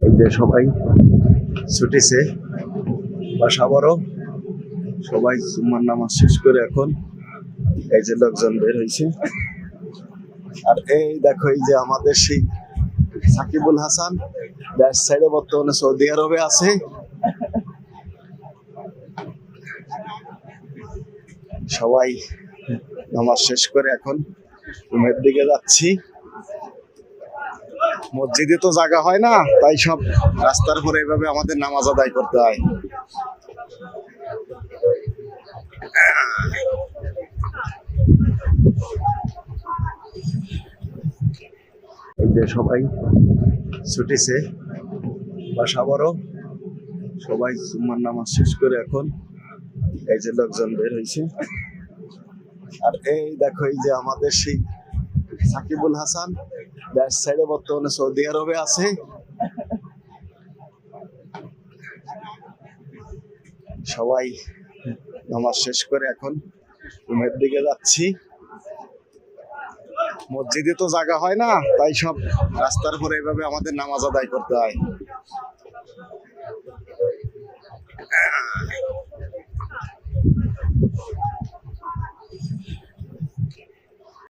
এই যে সবাই ছুটিছে বাসা বড়, সবাই জুম্মার নামাজ শেষ করে এখন এই যে লোকজন বের হয়েছে। আর এই দেখো, এই যে আমাদের সেই সাকিবুল হাসান ব্যাস সাইডে বর্তমানে সৌদি আরবে আছে। সবাই নামাজ শেষ করে এখন রুমের দিকে যাচ্ছি। মসজিদে তো জায়গা হয় না, তাই সব রাস্তার উপরে এভাবে আমাদের নামাজ আদায় করতে হয়। এই যে সবাই ছুটিছে বাসা বড়, সবাই জুম্মার নামাজ শেষ করে এখন এই যে লোকজন বের হয়েছে। আর এই দেখো, এই যে আমাদের সেই সাকিবুল হাসান ব্যাস সাইডে বর্তমানে সৌদি আরবে আছে। সবাই নামাজ শেষ করে এখন রুমের দিকে যাচ্ছি। মসজিদে তো জায়গা হয় না, তাই সব রাস্তার উপরে এভাবে আমাদের নামাজ আদায় করতে হয়।